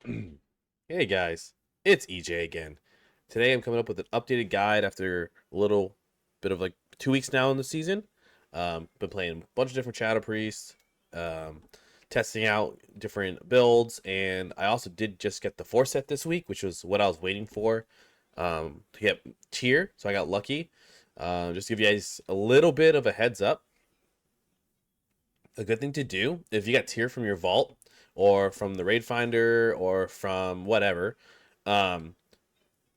Hey guys, it's EJ again. Today I'm coming up with an updated guide after a little bit of like 2 weeks now in the season. Been playing a bunch of different Shadow Priests, um, testing out different builds, and I also did just get the 4 set this week, which was what I was waiting for to get tier, so I got lucky. Just to give you guys a little bit of a heads up. A good thing to do if you got tier from your vault or from the raid finder or from whatever. Um,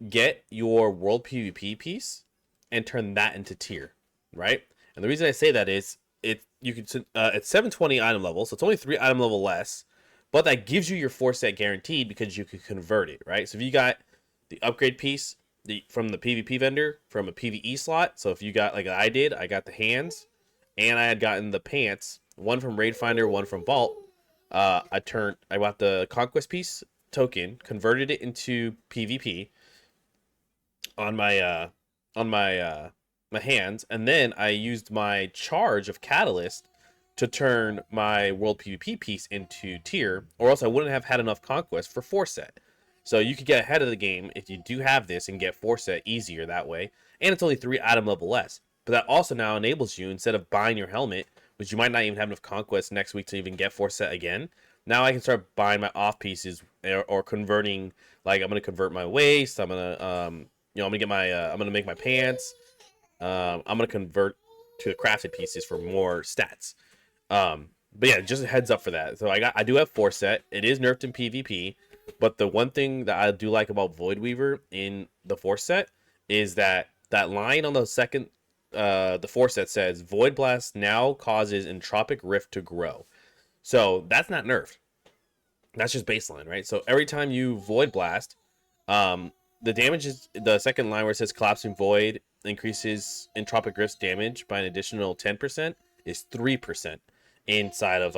get your world PvP piece and turn that into tier, right? And the reason I say that is it's 720 item level, so it's only 3 item level less, but that gives you your 4 set guaranteed because you can convert it, right? So if you got the upgrade piece from the PvP vendor from a PvE slot, so if you got like I did, I got the hands, and I had gotten the pants, one from raid finder, one from vault. I bought the conquest piece token, converted it into PvP, on my hands, and then I used my charge of catalyst to turn my world PvP piece into tier, or else I wouldn't have had enough conquest for 4 set. So you could get ahead of the game if you do have this and get 4 set easier that way, and it's only 3 item level less. But that also now enables you, instead of buying your helmet, which you might not even have enough conquest next week to even get 4 set again, now I can start buying my off pieces, or converting. Like I'm gonna convert my waist. I'm gonna get my I'm gonna make my pants. I'm gonna convert to the crafted pieces for more stats. But yeah, just a heads up for that. So I do have 4 set. It is nerfed in PvP, but the one thing that I do like about Voidweaver in the 4 set is that line on the second the 4 set says Void Blast now causes Entropic Rift to grow. So that's not nerfed. That's just baseline, right? So every time you Void Blast, um, the damage is the second line where it says collapsing void increases entropic rift damage by an additional 10% is 3% inside of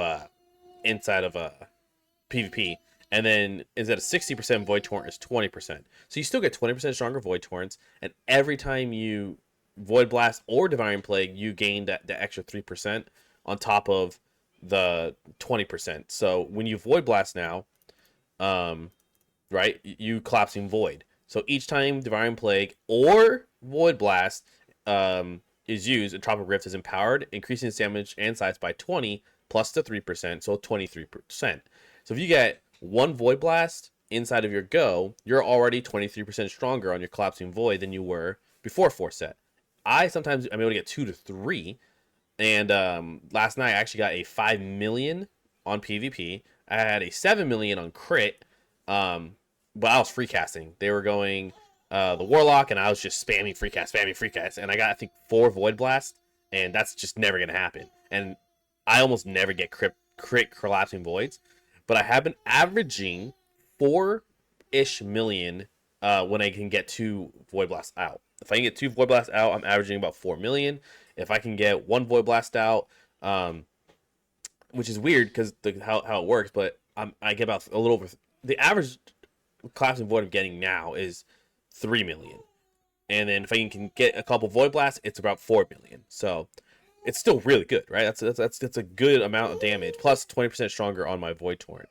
PvP. And then instead of 60% void torrent is 20%. So you still get 20% stronger void torrents, and every time you void blast or divine plague, you gain that extra 3% on top of the 20%. So when you void blast now, um, right? You collapsing void. So each time Divine Plague or Void Blast is used, and Tropic Rift is empowered, increasing its damage and size by 20 plus the 3%, so 23%. So if you get one Void Blast inside of your go, you're already 23% stronger on your Collapsing Void than you were before 4 set. I'm able to get 2 to 3, and last night I actually got a 5 million on PvP. I had a 7 million on crit, um, but I was free casting. They were going the Warlock, and I was just spamming free cast, and I got I think 4 Void Blast, and that's just never gonna happen. And I almost never get crit collapsing voids, but I have been averaging 4-ish million when I can get 2 Void Blasts out. If I can get 2 Void Blasts out, I'm averaging about 4 million. If I can get one Void Blast out, which is weird because how it works, but I get about a little over the average collapsing void I'm getting now is 3 million, and then if I can get a couple void blasts, it's about 4 million. So it's still really good, right? That's a good amount of damage, plus 20% stronger on my void torrent.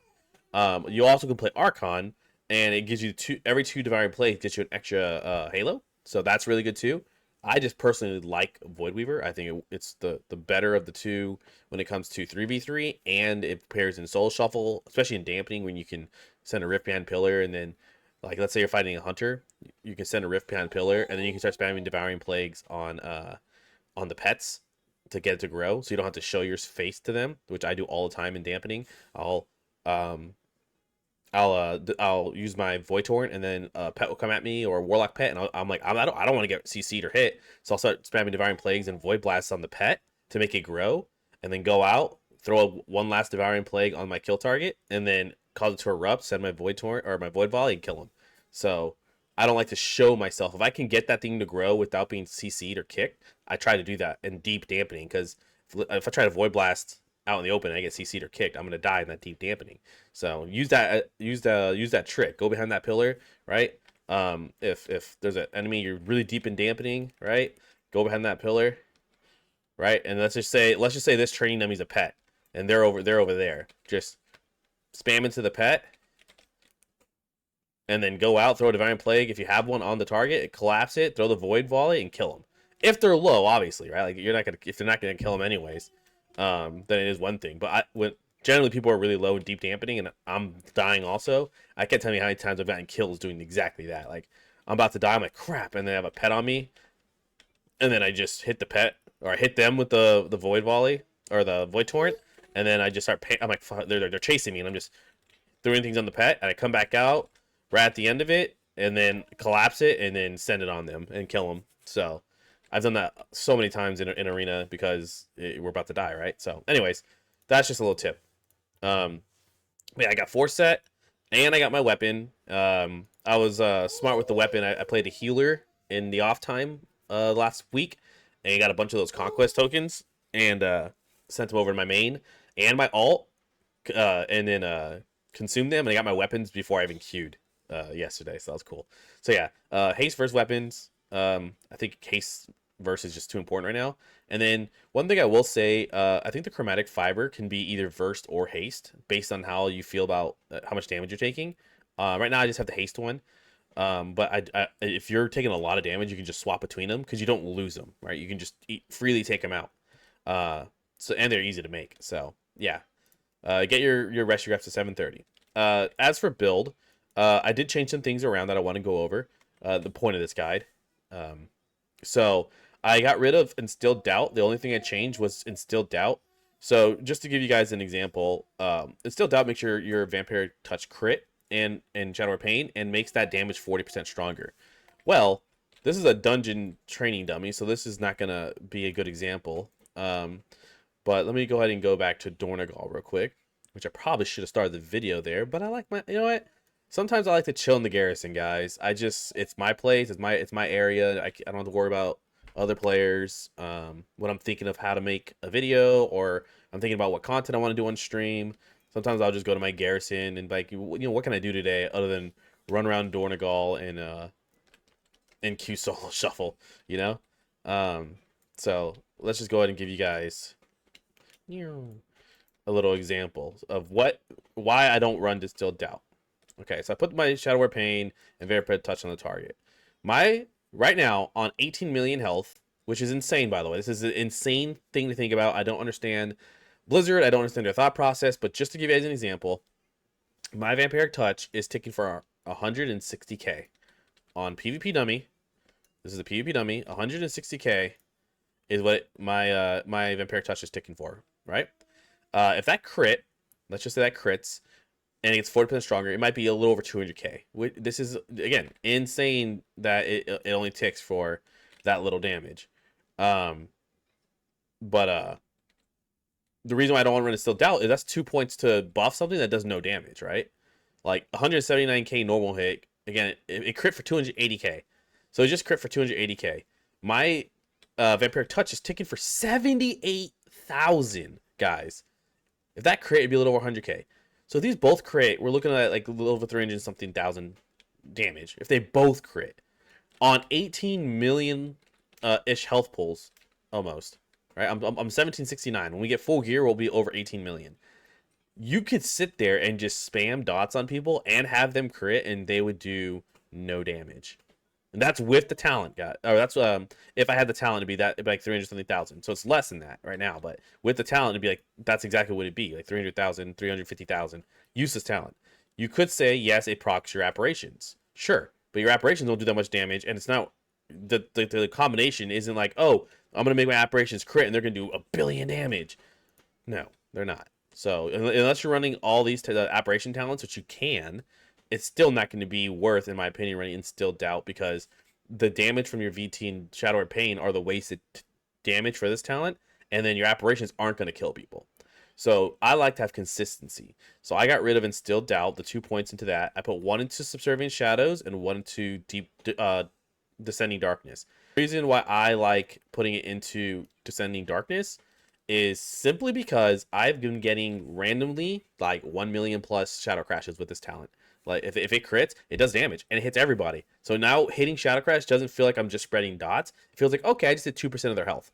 You also can play Archon, and it gives you every 2 divine plays gets you an extra Halo, so that's really good too. I just personally like Voidweaver. I think it's the better of the two when it comes to 3v3, and it pairs in Soul Shuffle, especially in dampening when you can send a Rift Behind Pillar, and then, like, let's say you're fighting a Hunter, you can send a Rift Behind Pillar, and then you can start spamming Devouring Plagues on the pets to get it to grow, so you don't have to show your face to them, which I do all the time in dampening. Um, I'll use my Void Torrent, and then a pet will come at me, or a Warlock pet, and I'm like, I don't want to get CC'd or hit, so I'll start spamming Devouring Plagues and Void Blasts on the pet to make it grow, and then go out, throw one last Devouring Plague on my kill target, and then cause it to erupt, send my Void Torrent or my Void Volley, and kill him. So I don't like to show myself. If I can get that thing to grow without being CC'd or kicked, I try to do that in deep dampening, because if I try to Void Blast out in the open and I get CC'd or kicked, I'm gonna die in that deep dampening. So use that trick. Go behind that pillar, right? If there's an enemy you're really deep in dampening, right? Go behind that pillar, right? And let's just say this training dummy's a pet, and they're over there. Just spam into the pet, and then go out, throw a Divine Plague if you have one on the target, collapse it, throw the Void Volley, and kill them. If they're low, obviously, right? Like, you're not gonna, if they're not gonna kill them anyways, then it is one thing. But when generally people are really low in deep dampening, and I'm dying also, I can't tell you how many times I've gotten kills doing exactly that. Like, I'm about to die, I'm like, crap, and they have a pet on me, and then I just hit the pet, or I hit them with the Void Volley or the Void Torrent, and then I just start. I'm like, they're chasing me, and I'm just throwing things on the pet, and I come back out right at the end of it, and then collapse it, and then send it on them and kill them. So I've done that so many times in arena because we're about to die, right? So, anyways, that's just a little tip. Yeah, I got force set, and I got my weapon. I was smart with the weapon. I played a healer in the off time last week, and I got a bunch of those conquest tokens, and sent them over to my main and my alt, and then consumed them, and I got my weapons before I even queued yesterday, so that was cool. So yeah, haste versus weapons. I think haste versus is just too important right now. And then one thing I will say, I think the chromatic fiber can be either versed or haste based on how you feel about how much damage you're taking. Right now I just have the haste one. But if you're taking a lot of damage, you can just swap between them because you don't lose them, right? You can just freely take them out. And they're easy to make. So yeah, get your rest your reps to 730. As for build, I did change some things around that I want to go over. The point of this guide. So I got rid of Instilled Doubt. The only thing I changed was Instilled Doubt. So just to give you guys an example, Instilled Doubt makes your Vampire Touch crit and Shadow or Pain and makes that damage 40% stronger. Well, this is a dungeon training dummy, so this is not going to be a good example. But let me go ahead and go back to Dornegal real quick, which I probably should have started the video there, but I like you know what? Sometimes I like to chill in the garrison, guys. It's my place, it's my area. I don't have to worry about other players. When I'm thinking of how to make a video, or I'm thinking about what content I want to do on stream, sometimes I'll just go to my garrison and like, what can I do today other than run around Dornegal and queue solo shuffle, you know? So let's just go ahead and give you guys a little example of why I don't run Distilled Doubt. Okay, so I put my Shadow War Pain and Vampire Touch on the target. Right now on 18 million health, which is insane, by the way. This is an insane thing to think about. I don't understand Blizzard. I don't understand their thought process. But just to give you guys an example, my Vampiric Touch is ticking for 160k on PvP dummy. This is a PvP dummy. 160k is what my my Vampiric Touch is ticking for, right? If that crit, let's just say that crits, and it's 40% stronger, it might be a little over 200k. This is, again, insane that it only ticks for that little damage. But the reason why I don't want to run Instilled Doubt is that's 2 points to buff something that does no damage, right? Like 179k normal hit, again, it crit for 280k. So it just crit for 280k. My Vampiric Touch is ticking for 78,000, guys. If that crit, it'd be a little over 100k. So if these both crit, we're looking at like a little over 300 something thousand damage. If they both crit on 18 million ish health pools, almost, right? I'm 1769. When we get full gear, we'll be over 18 million. You could sit there and just spam dots on people and have them crit, and they would do no damage. And that's with the talent, guy. Or that's if I had the talent, it'd be like 300 something thousand. So it's less than that right now. But with the talent, it'd be like, that's exactly what it'd be, like 300,000, 350,000 useless talent. You could say yes, it procs your apparitions, sure, but your apparitions don't do that much damage, and it's not the combination isn't like, oh, I'm gonna make my apparitions crit and they're gonna do a billion damage. No, they're not. So unless you're running all these apparition talents, which you can, it's still not going to be worth, in my opinion, running Instilled Doubt, because the damage from your VT and Shadow or Pain are the wasted damage for this talent, and then your apparitions aren't going to kill people. So I like to have consistency. So I got rid of Instilled Doubt, the 2 points into that. I put 1 into Subservient Shadows and 1 into Descending Darkness. The reason why I like putting it into Descending Darkness is simply because I've been getting randomly like 1 million plus Shadow Crashes with this talent. Like, if it crits, it does damage, and it hits everybody. So now hitting Shadow Crash doesn't feel like I'm just spreading dots. It feels like, okay, I just did 2% of their health.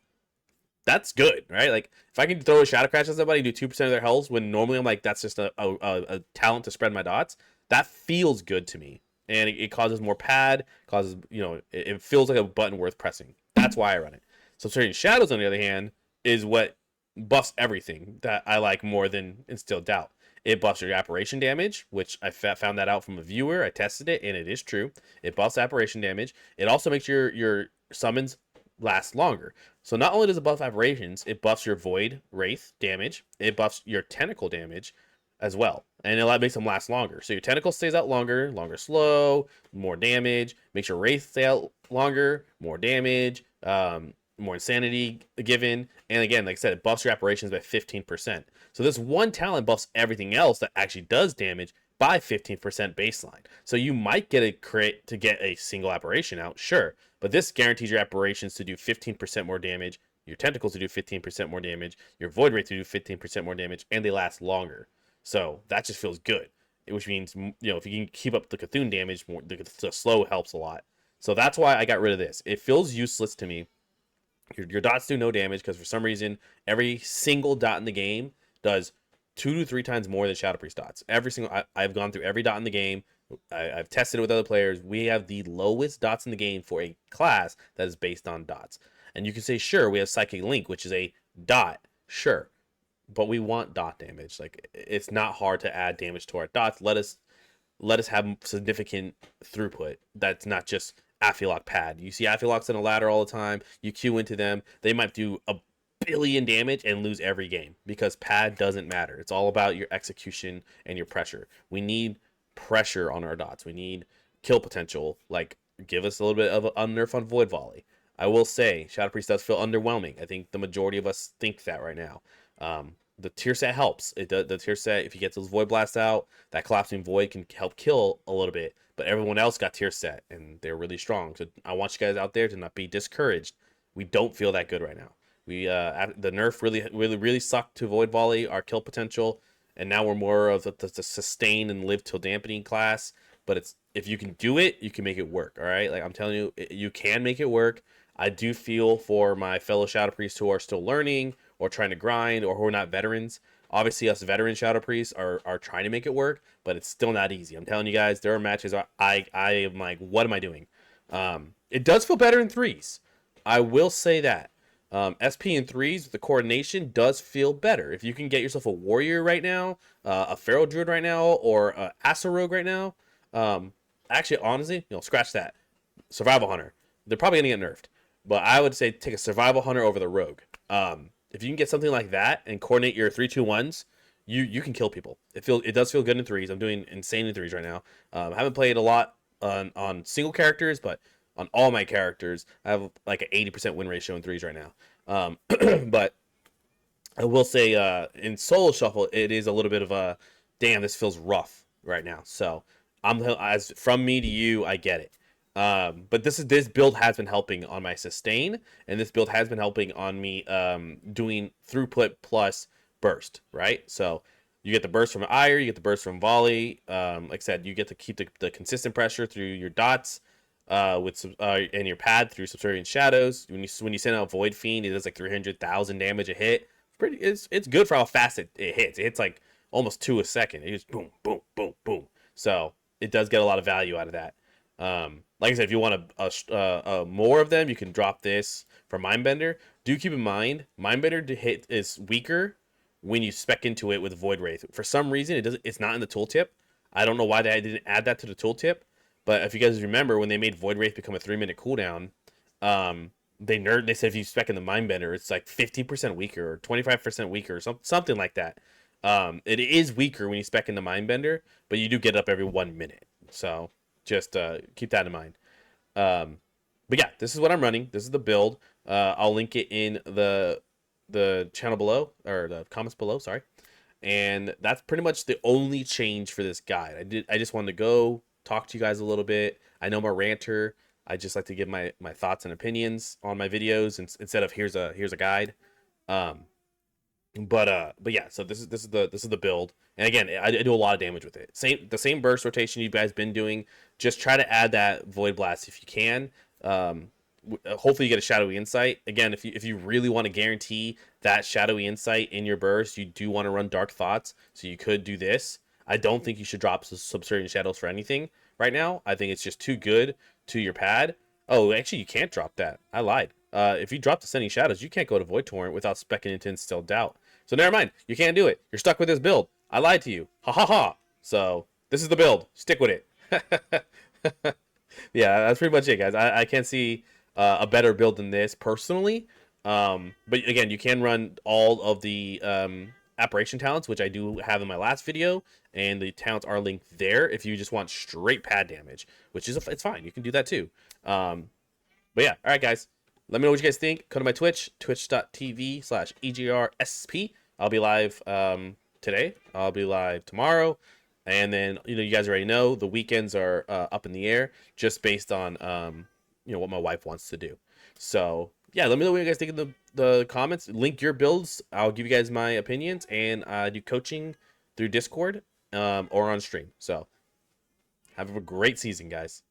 That's good, right? Like, if I can throw a Shadow Crash at somebody and do 2% of their health, when normally I'm like, that's just a talent to spread my dots, that feels good to me. and it causes more pad, causes, it feels like a button worth pressing. That's why I run it. Subservient Shadows, on the other hand, is what buffs everything that I like more than Instilled Doubt. It buffs your apparition damage, which I found that out from a viewer. I tested it, and it is true. It buffs apparition damage. It also makes your summons last longer. So not only does it buff apparitions, it buffs your Void Wraith damage. It buffs your Tentacle damage as well, and it makes them last longer. So your Tentacle stays out longer slow, more damage. Makes your Wraith stay out longer, more damage. More insanity given, and again, like I said, it buffs your apparitions by 15%. So this one talent buffs everything else that actually does damage by 15% baseline. So you might get a crit to get a single apparition out, sure, but this guarantees your apparitions to do 15% more damage, your tentacles to do 15% more damage, your void rate to do 15% more damage, and they last longer. So that just feels good, which means, if you can keep up the Cthulhu damage, the slow helps a lot. So that's why I got rid of this. It feels useless to me. Your dots do no damage because for some reason every single dot in the game does 2 to 3 times more than Shadow Priest dots. I've gone through every dot in the game. I've tested it with other players. We have the lowest dots in the game for a class that is based on dots. And you can say, sure, we have Psychic Link, which is a dot, sure, but we want dot damage. Like, it's not hard to add damage to our dots. Let us have significant throughput. That's not just Aphilock pad. You see Aphilocks in a ladder all the time. You queue into them. They might do a billion damage and lose every game because pad doesn't matter. It's all about your execution and your pressure. We need pressure on our dots. We need kill potential. Like, give us a little bit of a nerf on Void Volley. I will say, Shadow Priest does feel underwhelming. I think the majority of us think that right now. The tier set helps. The tier set, if you get those Void Blasts out, that Collapsing Void can help kill a little bit. But everyone else got tier set, and they're really strong. So I want you guys out there to not be discouraged. We don't feel that good right now. The nerf really sucked to Void Volley, our kill potential, and now we're more of the sustain and live till dampening class. But if you can do it, you can make it work. All right, like I'm telling you, you can make it work. I do feel for my fellow Shadow Priests who are still learning or trying to grind or who are not veterans. Obviously, us veteran Shadow Priests are trying to make it work, but it's still not easy. I'm telling you guys, there are matches I am like, what am I doing? It does feel better in threes. I will say that. SP in threes, the coordination does feel better. If you can get yourself a warrior right now, a feral druid right now, or a Asa rogue right now, actually, honestly, scratch that. Survival hunter, they're probably gonna get nerfed, but I would say take a survival hunter over the rogue. If you can get something like that and coordinate your 3-2-1s, you can kill people. It does feel good in threes. I'm doing insane in threes right now. I haven't played a lot on single characters, but on all my characters, I have like an 80% win ratio in threes right now. But I will say in solo shuffle, it is a little bit of a damn. This feels rough right now. So as from me to you, I get it. But this build has been helping on my sustain, and this build has been helping on me doing throughput plus burst, right? So you get the burst from Ire, you get the burst from Volley. Like I said, you get to keep the consistent pressure through your dots and your pad through Subservient Shadows. When you send out Void Fiend, it does like 300,000 damage a hit. It's good for how fast it hits. It hits like almost 2 a second. It just boom, boom, boom, boom. So it does get a lot of value out of that. Like I said, if you want more of them, you can drop this for Mindbender. Do keep in mind, Mindbender to hit is weaker when you spec into it with Void Wraith. For some reason, it's not in the tooltip. I don't know why they didn't add that to the tooltip. But if you guys remember, when they made Void Wraith become a 3-minute cooldown, they said if you spec in the Mindbender, it's like 50% weaker or 25% weaker or something like that. It is weaker when you spec in the Mindbender, but you do get up every 1 minute. So just keep that in mind. But yeah, this is what I'm running. This is the build. I'll link it in the channel below, or the comments below, sorry. And that's pretty much the only change for this guide. I just wanted to go talk to you guys a little bit. I know I'm a ranter. I just like to give my thoughts and opinions on my videos instead of here's a guide. But yeah, so this is the build. And again, I do a lot of damage with it. The same burst rotation you guys been doing. Just try to add that Void Blast if you can. Hopefully you get a Shadowy Insight. Again, if you really want to guarantee that Shadowy Insight in your burst, you do want to run Dark Thoughts. So you could do this. I don't think you should drop Subservient Shadows for anything right now. I think it's just too good to your pad. Oh, actually, you can't drop that. I lied. If you drop Descending Shadows, you can't go to Void Torrent without specking into Instilled Doubt. So never mind. You can't do it. You're stuck with this build. I lied to you. Ha ha ha. So this is the build. Stick with it. Yeah, that's pretty much it, guys. I can't see a better build than this personally. But again, you can run all of the Apparition talents, which I do have in my last video, and the talents are linked there if you just want straight pad damage, which is it's fine. You can do that too. But yeah, all right, guys. Let me know what you guys think. Come to my Twitch, twitch.tv/EjrSP. I'll be live today. I'll be live tomorrow. And then, you guys already know the weekends are up in the air just based on, what my wife wants to do. So, yeah, let me know what you guys think in the comments. Link your builds. I'll give you guys my opinions. And I do coaching through Discord or on stream. So, have a great season, guys.